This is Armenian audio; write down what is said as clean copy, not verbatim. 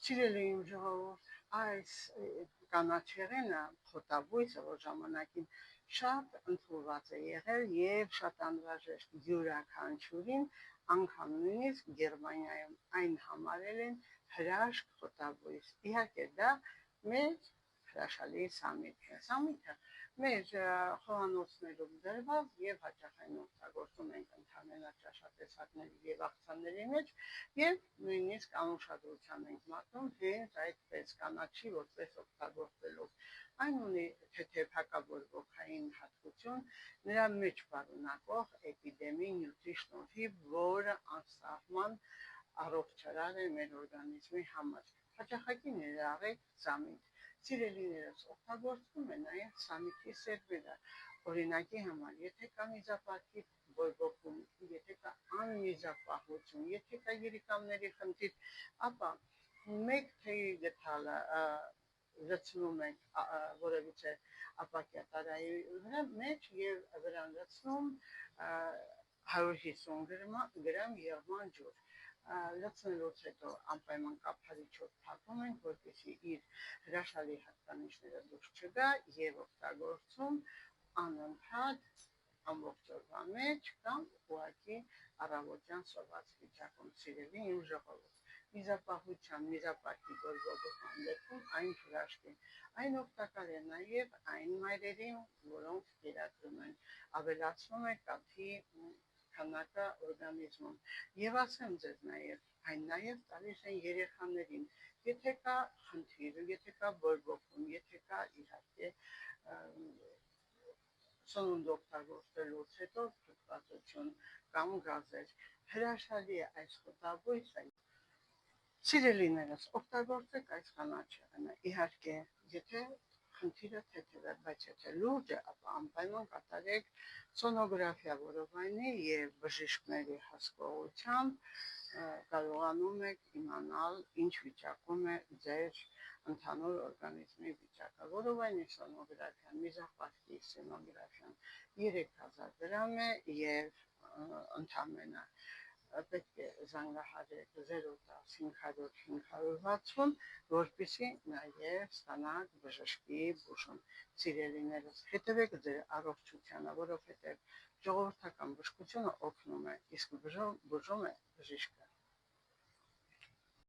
Սիրելի իմ ժողովուրդ, այս կանաչեղենը խոտաբույսը, որ ժամանակին շատ ընդունված է եղել եւ շատ անհրաժեշտ յուրաքանչյուրին, անգամ նույնիսկ Գերմանիայում այն համարել են հրաշք խոտաբույս։ Իհարկե դա մեր հրաշալի սամիթն է։ Սամիթը մեր խոհանոցներում դրված եւ հաճախային օգտագործում ենք ընդհանրապես ճաշատեսակների եւ աղցանների մեջ եւ նույնիսկ անուշադրության ենք մատնում հենց այդպես կանաչի որպես օգտագործելով։ Այն ունի թեթև հակաբորբոքային հատկություն, նրա մեջ պարունակող էպիդեմի նյութի շնորհիվ, որը անսահման առողջարար է մեր օրգանիզմի համար։ Հաճախակի ներառեք սամիթ։ Սիրելիներս, օգտագործվում է նաև սամիթի սերվերը։ Օրինակի համար, եթե կա միզապարկի բորբոքում, եթե կա անմիզապահություն, եթե կա երիկամների խնդիր, ապա մեկ թեյի գթալը լցնում ենք որևիցե ապակյա տարայի վրա մեջ եւ վրան լցնում 150 գրամ եղման ջուր։ Լցնելուց հետո անպայման կափարիչով փակում ենք, որպեսզի իր հրաշալի հատկանիշները դուրս չգա եւ օգտագործում անընդհատ ամբողջ օրվա մեջ կամ ուղղակի առավոտյան սոված վիճակում։ Սիրելի իմ ժողովուրդ, միզապահության, միզապարկի բորբոքման դեպքում այն հրաշք է։ Այն օգտակար է նաև այն մայրերին, որոնք կերակրում են, ավելացնում է կաթի քանակը օրգանիզմում։ Եվ ասեմ ձեզ նաև, այն նաև տալիս են երեխաներին, եթե կա խնդիր, եթե կա բորբոքում, եթե կա իհարկե սնունդ օգտագործելուց հետո թուխվածություն կամ գազեր։ Հրաշալի է այս խոտաբույսը։ Սիրելիներս, օգտագործեք այս կանաչեղենը։ Իհարկե, եթե խնդիրը թեթև է, բայց եթե լուրջ է, ապա անպայման կատարեք սոնոգրաֆիա, որովայնի եւ բժիշկների հսկողությամբ կարողանում եք իմանալ ինչ վիճակում է ձեր ընդհանուր օրգանիզմի վիճակը։ Որովայնի սոնոգրաֆիան, միզապարկի սոնոգրաֆիան 3000 դրամ է եւ ընդամենը պետք է զանգահարեք 010 500 560, որպեսզի նաև ստանաք բժշկի բուժում։ Սիրելիներս, հետևեք ձեր առողջությանը, որովհետև ժողովրդական բժշկությունը օգնում է, իսկ բուժում է բժիշկը։